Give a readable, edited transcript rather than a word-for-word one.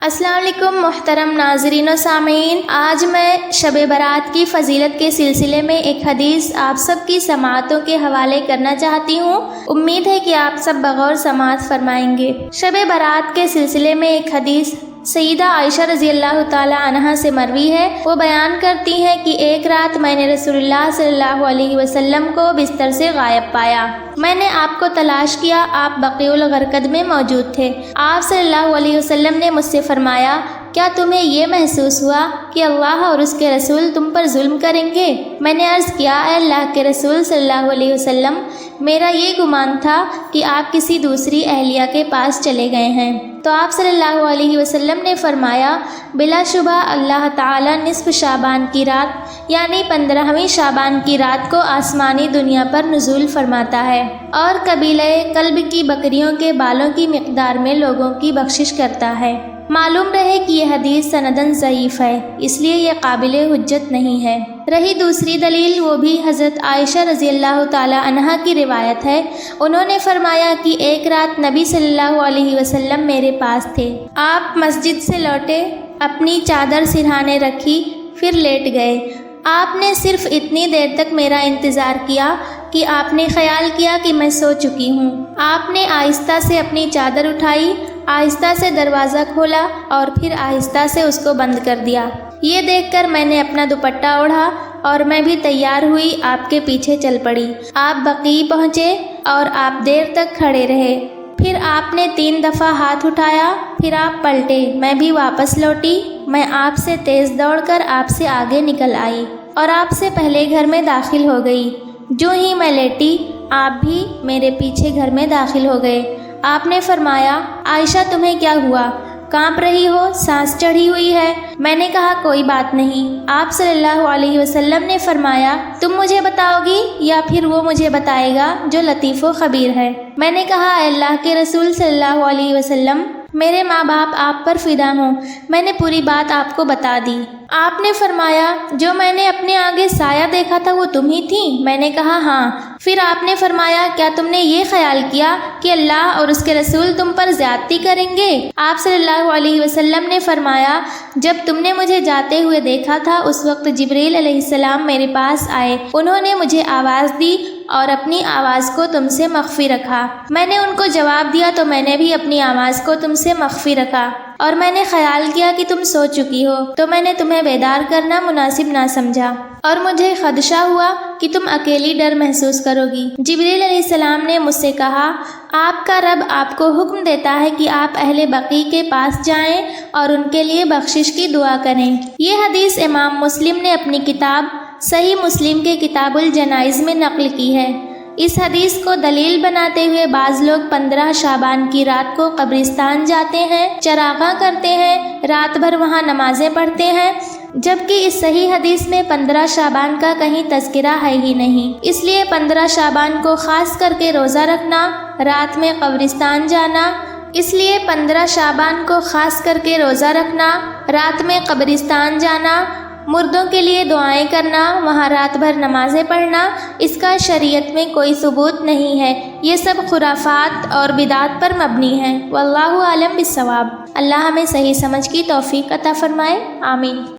السلام علیکم محترم ناظرین و سامعین، آج میں شب برات کی فضیلت کے سلسلے میں ایک حدیث آپ سب کی سماعتوں کے حوالے کرنا چاہتی ہوں۔ امید ہے کہ آپ سب بغور سماعت فرمائیں گے۔ شب برات کے سلسلے میں ایک حدیث سیدہ عائشہ رضی اللہ تعالی عنہا سے مروی ہے۔ وہ بیان کرتی ہیں کہ ایک رات میں نے رسول اللہ صلی اللہ علیہ وسلم کو بستر سے غائب پایا۔ میں نے آپ کو تلاش کیا، آپ بقیع الغرقد میں موجود تھے۔ آپ صلی اللہ علیہ وسلم نے مجھ سے فرمایا، کیا تمہیں یہ محسوس ہوا کہ اللہ اور اس کے رسول تم پر ظلم کریں گے؟ میں نے عرض کیا، اے اللہ کے رسول صلی اللہ علیہ وسلم، میرا یہ گمان تھا کہ آپ کسی دوسری اہلیہ کے پاس چلے گئے ہیں۔ تو آپ صلی اللہ علیہ وسلم نے فرمایا، بلا شبہ اللہ تعالی نصف شعبان کی رات یعنی 15ویں شعبان کی رات کو آسمانی دنیا پر نزول فرماتا ہے اور قبیلہ کلب کی بکریوں کے بالوں کی مقدار میں لوگوں کی بخشش کرتا ہے۔ معلوم رہے کہ یہ حدیث سندن ضعیف ہے، اس لیے یہ قابل حجت نہیں ہے۔ رہی دوسری دلیل، وہ بھی حضرت عائشہ رضی اللہ تعالی عنہا کی روایت ہے۔ انہوں نے فرمایا کہ ایک رات نبی صلی اللہ علیہ وسلم میرے پاس تھے۔ آپ مسجد سے لوٹے، اپنی چادر سرہانے رکھی، پھر لیٹ گئے۔ آپ نے صرف اتنی دیر تک میرا انتظار کیا کہ آپ نے خیال کیا کہ میں سو چکی ہوں۔ آپ نے آہستہ سے اپنی چادر اٹھائی، آہستہ سے دروازہ کھولا اور پھر آہستہ سے اس کو بند کر دیا۔ یہ دیکھ کر میں نے اپنا دوپٹہ اوڑھا اور میں بھی تیار ہوئی، آپ کے پیچھے چل پڑی۔ آپ بقیع پہنچے اور آپ دیر تک کھڑے رہے۔ پھر آپ نے 3 دفعہ ہاتھ اٹھایا، پھر آپ پلٹے، میں بھی واپس لوٹی۔ میں آپ سے تیز دوڑ کر آپ سے آگے نکل آئی اور آپ سے پہلے گھر میں داخل ہو گئی۔ جو ہی میں لیٹی، آپ بھی میرے پیچھے گھر میں داخل ہو گئے۔ آپ نے فرمایا، عائشہ تمہیں کیا ہوا؟ کانپ رہی ہو، سانس چڑھی ہوئی ہے؟ میں نے کہا کوئی بات نہیں۔ آپ صلی اللہ علیہ وسلم نے فرمایا، تم مجھے بتاؤ گی یا پھر وہ مجھے بتائے گا جو لطیف و خبیر ہے؟ میں نے کہا، اے اللہ کے رسول صلی اللہ علیہ وسلم، میرے ماں باپ آپ پر فدا ہوں، میں نے پوری بات آپ کو بتا دی۔ آپ نے فرمایا، جو میں نے اپنے آگے سایہ دیکھا تھا وہ تم ہی تھیں؟ میں نے کہا ہاں۔ پھر آپ نے فرمایا، کیا تم نے یہ خیال کیا کہ اللہ اور اس کے رسول تم پر زیادتی کریں گے؟ آپ صلی اللہ علیہ وسلم نے فرمایا، جب تم نے مجھے جاتے ہوئے دیکھا تھا اس وقت جبریل علیہ السلام میرے پاس آئے، انہوں نے مجھے آواز دی اور اپنی آواز کو تم سے مخفی رکھا۔ میں نے ان کو جواب دیا تو میں نے بھی اپنی آواز کو تم سے مخفی رکھا، اور میں نے خیال کیا کہ تم سو چکی ہو تو میں نے تمہیں بیدار کرنا مناسب نہ سمجھا، اور مجھے خدشہ ہوا کہ تم اکیلی ڈر محسوس کرو گی۔ جبریل علیہ السلام نے مجھ سے کہا، آپ کا رب آپ کو حکم دیتا ہے کہ آپ اہل بقیع کے پاس جائیں اور ان کے لیے بخشش کی دعا کریں۔ یہ حدیث امام مسلم نے اپنی کتاب صحیح مسلم کے کتاب الجنائز میں نقل کی ہے۔ اس حدیث کو دلیل بناتے ہوئے بعض لوگ 15 شعبان کی رات کو قبرستان جاتے ہیں، چراغاں کرتے ہیں، رات بھر وہاں نمازیں پڑھتے ہیں، جبکہ اس صحیح حدیث میں 15 شعبان کا کہیں تذکرہ ہے ہی نہیں۔ اس لیے 15 شعبان کو خاص کر کے روزہ رکھنا، رات میں قبرستان جانا، اس لیے 15 شعبان کو خاص کر کے روزہ رکھنا، رات میں قبرستان جانا، مردوں کے لیے دعائیں کرنا، وہاں رات بھر نمازیں پڑھنا، اس کا شریعت میں کوئی ثبوت نہیں ہے۔ یہ سب خرافات اور بدعات پر مبنی ہیں۔ واللہ اعلم بالصواب۔ اللہ ہمیں صحیح سمجھ کی توفیق عطا فرمائے، آمین۔